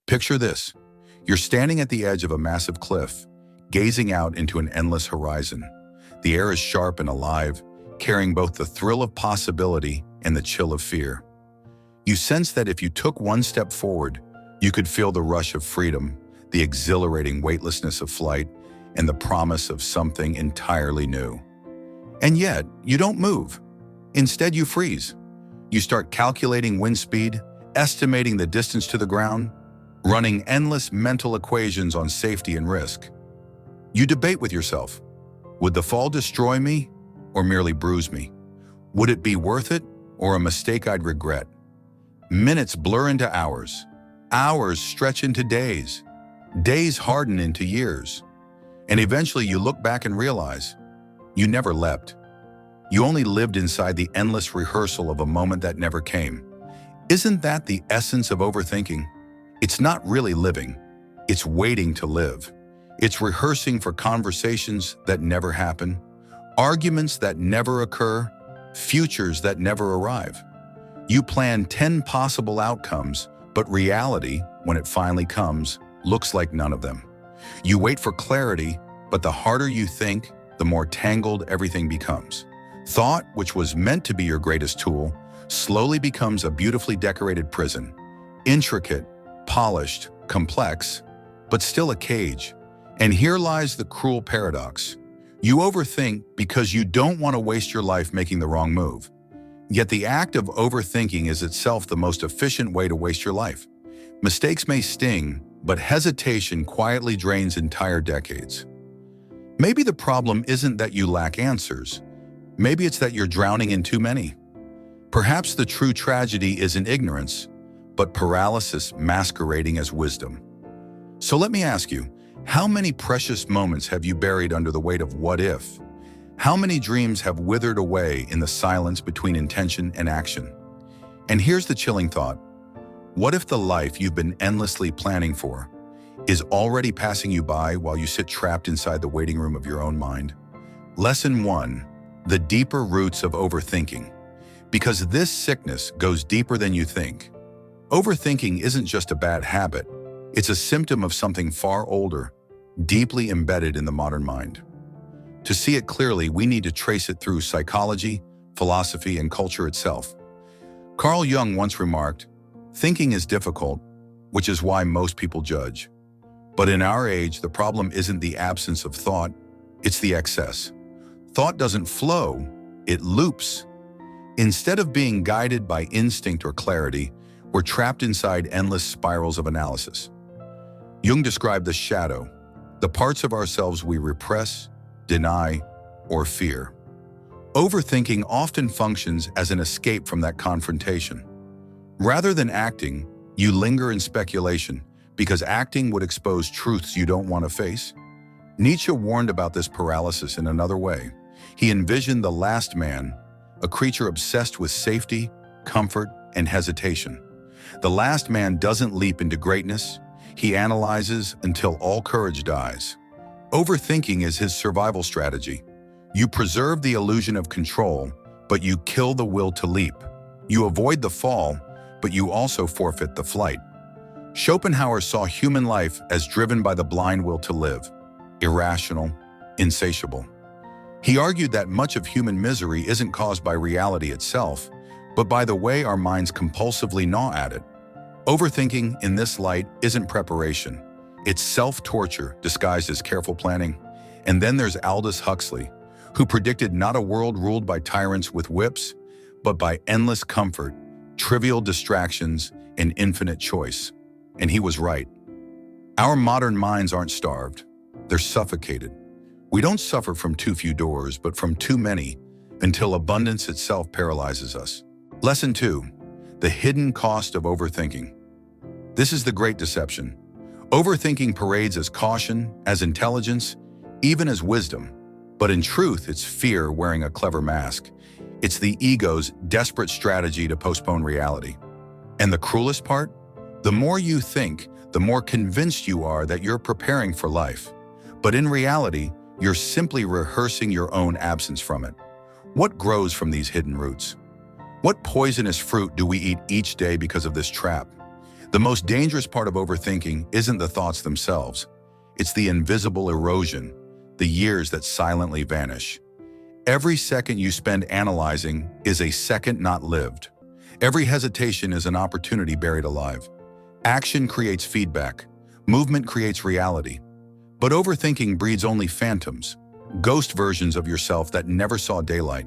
Picture this. You're standing at the edge of a massive cliff, gazing out into an endless horizon. The air is sharp and alive, carrying both the thrill of possibility and the chill of fear. You sense that if you took one step forward, you could feel the rush of freedom, the exhilarating weightlessness of flight, and the promise of something entirely new. And yet, you don't move. Instead, you freeze. You start calculating wind speed, estimating the distance to the ground, running endless mental equations on safety and risk. You debate with yourself. Would the fall destroy me or merely bruise me? Would it be worth it or a mistake I'd regret? Minutes blur into hours. Hours stretch into days. Days harden into years. And eventually you look back and realize you never leapt. You only lived inside the endless rehearsal of a moment that never came. Isn't that the essence of overthinking? It's not really living. It's waiting to live. It's rehearsing for conversations that never happen, arguments that never occur, futures that never arrive. You plan 10 possible outcomes, but reality, when it finally comes, looks like none of them. You wait for clarity, but the harder you think, the more tangled everything becomes. Thought, which was meant to be your greatest tool, slowly becomes a beautifully decorated prison. Intricate, polished, complex, but still a cage. And here lies the cruel paradox. You overthink because you don't want to waste your life making the wrong move. Yet the act of overthinking is itself the most efficient way to waste your life. Mistakes may sting, but hesitation quietly drains entire decades. Maybe the problem isn't that you lack answers. Maybe it's that you're drowning in too many. Perhaps the true tragedy isn't ignorance, but paralysis masquerading as wisdom. So let me ask you, how many precious moments have you buried under the weight of what if? How many dreams have withered away in the silence between intention and action? And here's the chilling thought. What if the life you've been endlessly planning for is already passing you by while you sit trapped inside the waiting room of your own mind? Lesson 1. The deeper roots of overthinking. Because this sickness goes deeper than you think. Overthinking isn't just a bad habit. It's a symptom of something far older, deeply embedded in the modern mind. To see it clearly, we need to trace it through psychology, philosophy, and culture itself. Carl Jung once remarked, "Thinking is difficult, which is why most people judge." But in our age, the problem isn't the absence of thought, it's the excess. Thought doesn't flow, it loops. Instead of being guided by instinct or clarity, we're trapped inside endless spirals of analysis. Jung described the shadow, the parts of ourselves we repress, deny, or fear. Overthinking often functions as an escape from that confrontation. Rather than acting, you linger in speculation because acting would expose truths you don't want to face. Nietzsche warned about this paralysis in another way. He envisioned the last man, a creature obsessed with safety, comfort, and hesitation. The last man doesn't leap into greatness. He analyzes until all courage dies. Overthinking is his survival strategy. You preserve the illusion of control, but you kill the will to leap. You avoid the fall, but you also forfeit the flight. Schopenhauer saw human life as driven by the blind will to live, irrational, insatiable. He argued that much of human misery isn't caused by reality itself, but by the way our minds compulsively gnaw at it. Overthinking, in this light, isn't preparation. It's self-torture disguised as careful planning. And then there's Aldous Huxley, who predicted not a world ruled by tyrants with whips, but by endless comfort, trivial distractions, and infinite choice. And he was right. Our modern minds aren't starved. They're suffocated. We don't suffer from too few doors, but from too many, until abundance itself paralyzes us. Lesson 2. The hidden cost of overthinking. This is the great deception. Overthinking parades as caution, as intelligence, even as wisdom. But in truth, it's fear wearing a clever mask. It's the ego's desperate strategy to postpone reality. And the cruelest part? The more you think, the more convinced you are that you're preparing for life. But in reality, you're simply rehearsing your own absence from it. What grows from these hidden roots? What poisonous fruit do we eat each day because of this trap? The most dangerous part of overthinking isn't the thoughts themselves. It's the invisible erosion, the years that silently vanish. Every second you spend analyzing is a second not lived. Every hesitation is an opportunity buried alive. Action creates feedback. Movement creates reality. But overthinking breeds only phantoms, ghost versions of yourself that never saw daylight.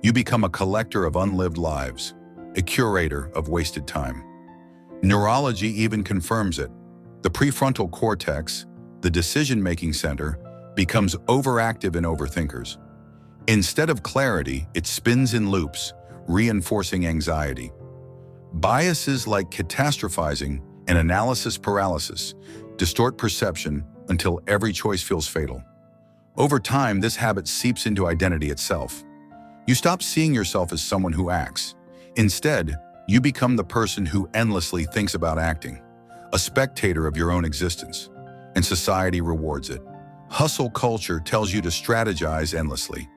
You become a collector of unlived lives, a curator of wasted time. Neurology even confirms it. The prefrontal cortex, the decision-making center, becomes overactive in overthinkers. Instead of clarity, it spins in loops, reinforcing anxiety. Biases like catastrophizing and analysis paralysis distort perception until every choice feels fatal. Over time, this habit seeps into identity itself. You stop seeing yourself as someone who acts. Instead, you become the person who endlessly thinks about acting, a spectator of your own existence, and society rewards it. Hustle culture tells you to strategize endlessly.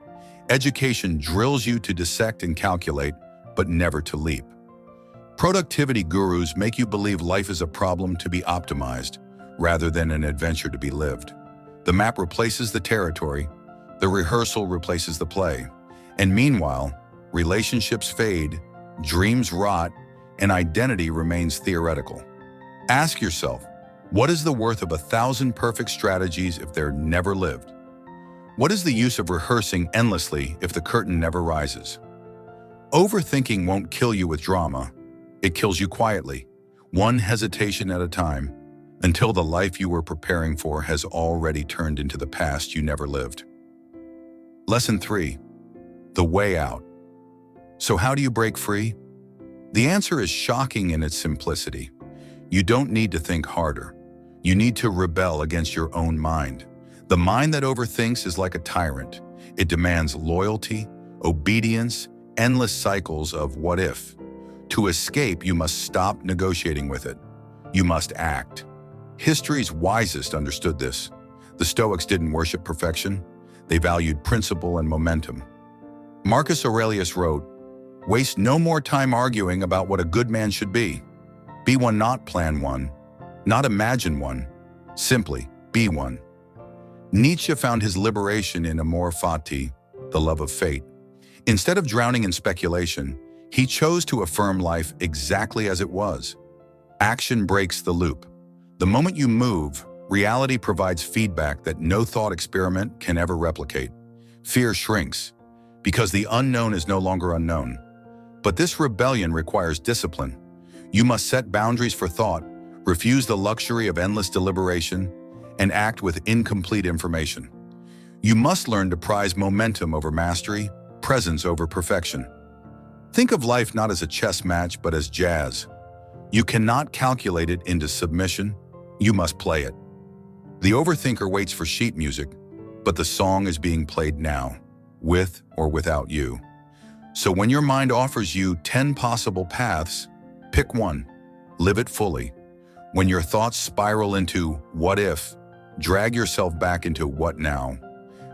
Education drills you to dissect and calculate, but never to leap. Productivity gurus make you believe life is a problem to be optimized, rather than an adventure to be lived. The map replaces the territory, the rehearsal replaces the play, and meanwhile, relationships fade, dreams rot, and identity remains theoretical. Ask yourself, what is the worth of 1,000 perfect strategies if they're never lived? What is the use of rehearsing endlessly if the curtain never rises? Overthinking won't kill you with drama. It kills you quietly, one hesitation at a time, until the life you were preparing for has already turned into the past you never lived. Lesson 3. The way out. So how do you break free? The answer is shocking in its simplicity. You don't need to think harder. You need to rebel against your own mind. The mind that overthinks is like a tyrant. It demands loyalty, obedience, endless cycles of what if. To escape, you must stop negotiating with it. You must act. History's wisest understood this. The Stoics didn't worship perfection. They valued principle and momentum. Marcus Aurelius wrote, "Waste no more time arguing about what a good man should be. Be one, not plan one, not imagine one. Simply be one." Nietzsche found his liberation in amor fati, the love of fate. Instead of drowning in speculation, he chose to affirm life exactly as it was. Action breaks the loop. The moment you move, reality provides feedback that no thought experiment can ever replicate. Fear shrinks, because the unknown is no longer unknown. But this rebellion requires discipline. You must set boundaries for thought, refuse the luxury of endless deliberation, and act with incomplete information. You must learn to prize momentum over mastery, presence over perfection. Think of life not as a chess match, but as jazz. You cannot calculate it into submission. You must play it. The overthinker waits for sheet music, but the song is being played now, with or without you. So when your mind offers you 10 possible paths, pick one. Live it fully. When your thoughts spiral into what if, drag yourself back into what now.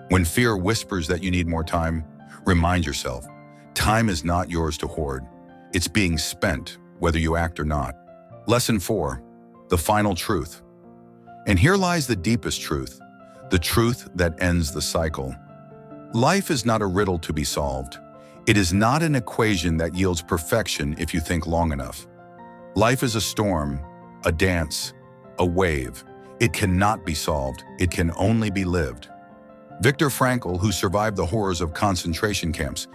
When fear whispers that you need more time, remind yourself, time is not yours to hoard. It's being spent, whether you act or not. Lesson 4. The final truth. And here lies the deepest truth, the truth that ends the cycle. Life is not a riddle to be solved. It is not an equation that yields perfection if you think long enough. Life is a storm, a dance, a wave. It cannot be solved. It can only be lived. Viktor Frankl, who survived the horrors of concentration camps,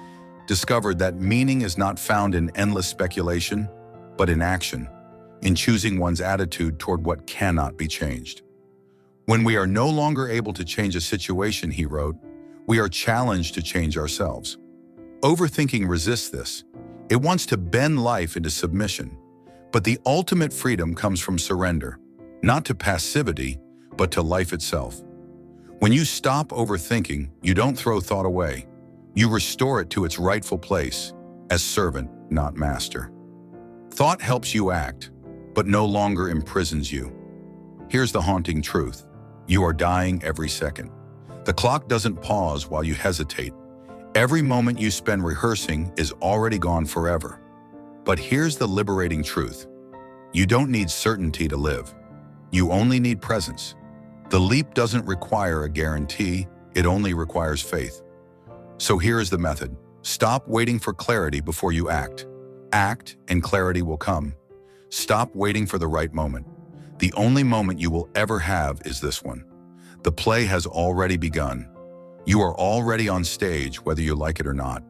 discovered that meaning is not found in endless speculation, but in action, in choosing one's attitude toward what cannot be changed. When we are no longer able to change a situation, he wrote, we are challenged to change ourselves. Overthinking resists this. It wants to bend life into submission. But the ultimate freedom comes from surrender, not to passivity, but to life itself. When you stop overthinking, you don't throw thought away. You restore it to its rightful place, as servant, not master. Thought helps you act, but no longer imprisons you. Here's the haunting truth. You are dying every second. The clock doesn't pause while you hesitate. Every moment you spend rehearsing is already gone forever. But here's the liberating truth. You don't need certainty to live. You only need presence. The leap doesn't require a guarantee, it only requires faith. So here is the method. Stop waiting for clarity before you act. Act, and clarity will come. Stop waiting for the right moment. The only moment you will ever have is this one. The play has already begun. You are already on stage, whether you like it or not.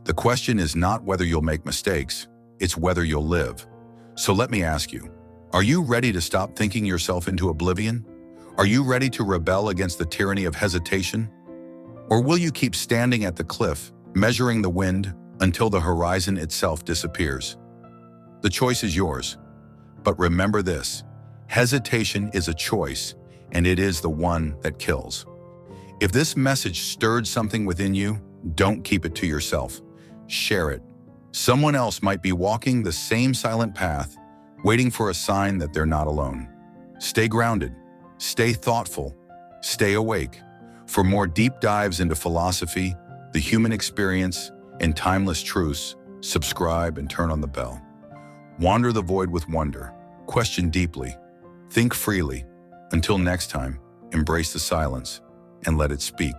The question is not whether you'll make mistakes, it's whether you'll live. So let me ask you, are you ready to stop thinking yourself into oblivion? Are you ready to rebel against the tyranny of hesitation? Or will you keep standing at the cliff, measuring the wind until the horizon itself disappears? The choice is yours. But remember this, hesitation is a choice, and it is the one that kills. If this message stirred something within you, don't keep it to yourself. Share it. Someone else might be walking the same silent path, waiting for a sign that they're not alone. Stay grounded, stay thoughtful, stay awake. For more deep dives into philosophy, the human experience, and timeless truths, subscribe and turn on the bell. Wander the void with wonder, question deeply, think freely. Until next time, embrace the silence and let it speak.